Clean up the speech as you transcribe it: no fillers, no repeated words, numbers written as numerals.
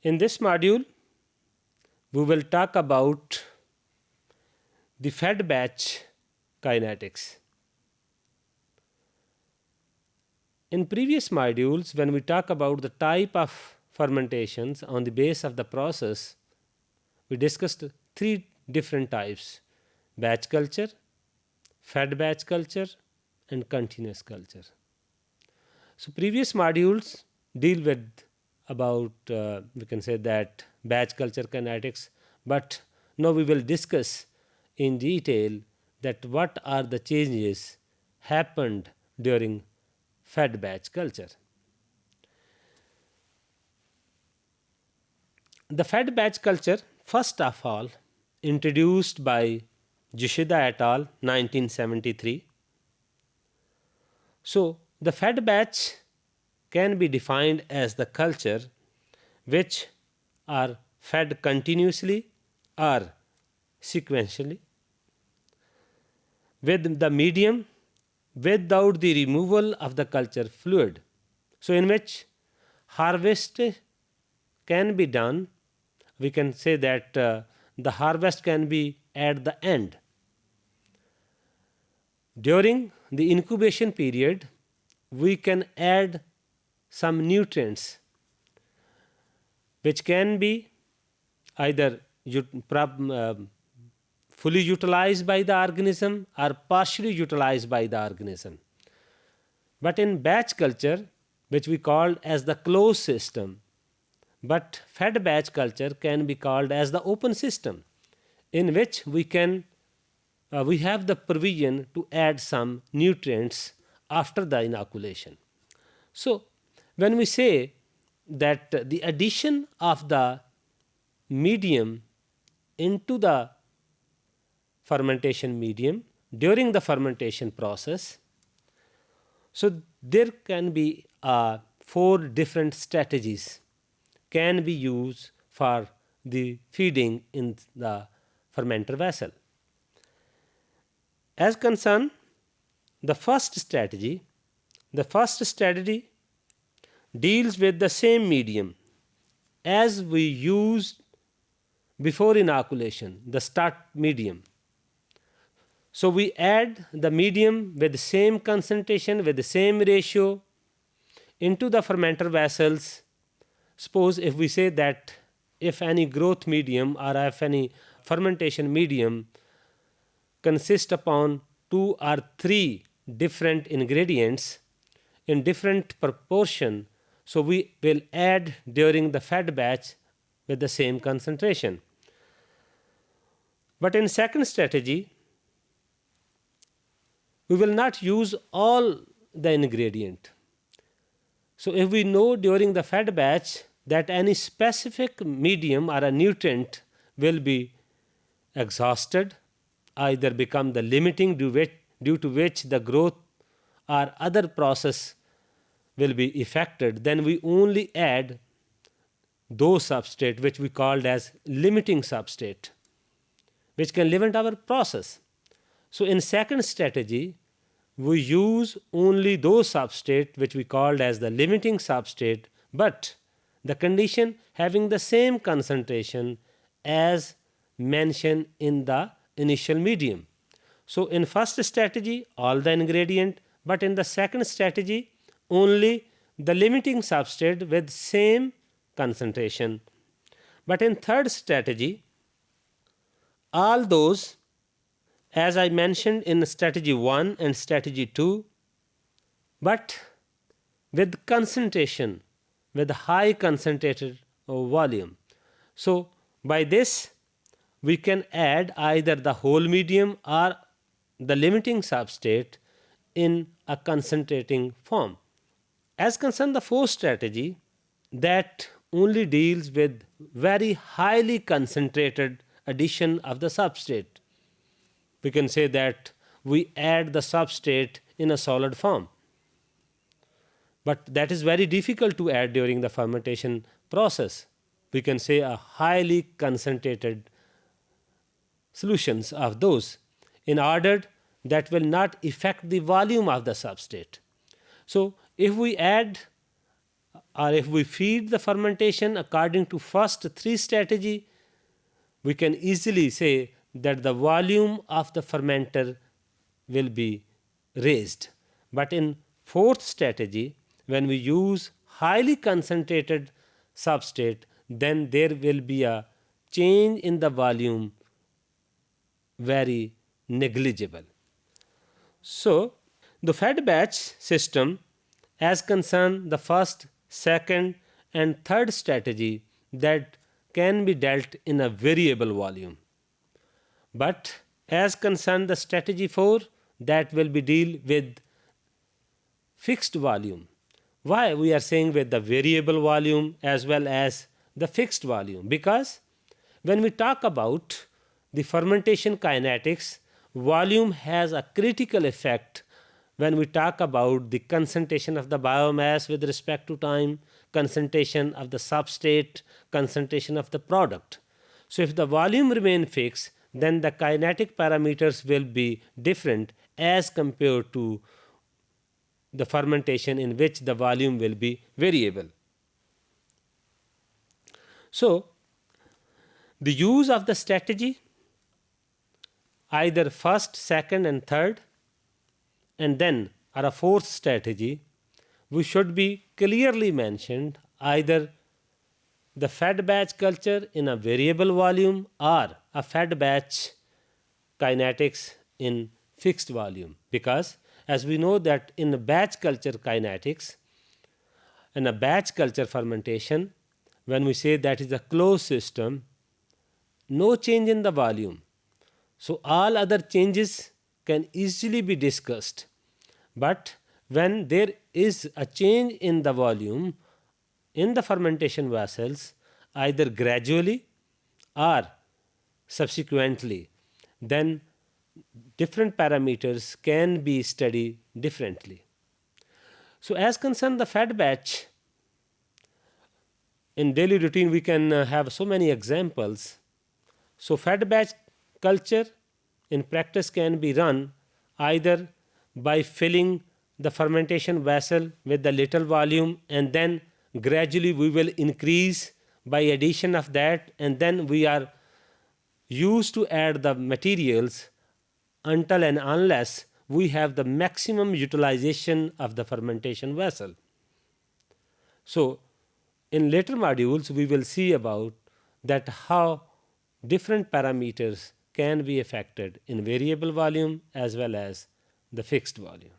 In this module, we will talk about the fed batch kinetics. In previous modules, when we talk about the type of fermentations on the base of the process, we discussed three different types: batch culture, fed batch culture, and continuous culture. So previous modules deal with about we can say that batch culture kinetics, but now we will discuss in detail that what are the changes happened during fed batch culture. The fed batch culture, first of all, introduced by Yoshida et al. 1973. So the fed batch can be defined as the culture which are fed continuously or sequentially with the medium without the removal of the culture fluid. So in which harvest can be done, we can say that the harvest can be at the end. During the incubation period, we can add some nutrients which can be either fully utilized by the organism or partially utilized by the organism. But in batch culture, which we called as the closed system, but fed batch culture can be called as the open system, in which we have the provision to add some nutrients after the inoculation. So when we say that the addition of the medium into the fermentation medium during the fermentation process, so there can be 4 different strategies can be used for the feeding in the fermenter vessel. As concerned the first strategy deals with the same medium as we used before inoculation, the start medium. So we add the medium with the same concentration, with the same ratio into the fermenter vessels. Suppose if we say that if any growth medium or if any fermentation medium consists upon 2 or 3 different ingredients in different proportion, so we will add during the fed batch with the same concentration. But in second strategy, we will not use all the ingredient. So if we know during the fed batch that any specific medium or a nutrient will be exhausted, either become the limiting due to which the growth or other process will be affected, then we only add those substrate which we called as limiting substrate, which can limit our process. So in second strategy, we use only those substrate which we called as the limiting substrate, but the condition having the same concentration as mentioned in the initial medium. So in first strategy, all the ingredient, but in the second strategy, only the limiting substrate with same concentration. But in third strategy, all those, as I mentioned in strategy 1 and strategy 2, but with concentration, with high concentrated volume. So by this, we can add either the whole medium or the limiting substrate in a concentrating form. As concerned the fourth strategy, that only deals with very highly concentrated addition of the substrate. We can say that we add the substrate in a solid form, but that is very difficult to add during the fermentation process. We can say a highly concentrated solutions of those in order that will not affect the volume of the substrate. So if we add or if we feed the fermentation according to first three strategy, we can easily say that the volume of the fermenter will be raised. But in fourth strategy, when we use highly concentrated substrate, then there will be a change in the volume very negligible. So, the fed batch system as concern the first, second and third strategy that can be dealt in a variable volume. But as concern the strategy 4, that will be deal with fixed volume. Why we are saying with the variable volume as well as the fixed volume? Because when we talk about the fermentation kinetics, volume has a critical effect when we talk about the concentration of the biomass with respect to time, concentration of the substrate, concentration of the product. So if the volume remain fixed, then the kinetic parameters will be different as compared to the fermentation in which the volume will be variable. So the use of the strategy, either first, second and third, and then a fourth strategy, we should be clearly mentioned either the fed batch culture in a variable volume or a fed batch kinetics in fixed volume. Because as we know that in a batch culture kinetics, in a batch culture fermentation, when we say that is a closed system, no change in the volume. So all other changes can easily be discussed. But when there is a change in the volume in the fermentation vessels, either gradually or subsequently, then different parameters can be studied differently. So as concerned the fed batch, in daily routine we can have so many examples. So fed batch culture in practice can be run either by filling the fermentation vessel with the little volume, and then gradually we will increase by addition of that, and then we are used to add the materials until and unless we have the maximum utilization of the fermentation vessel. So in later modules we will see about that how different parameters can be affected in variable volume as well as the fixed volume.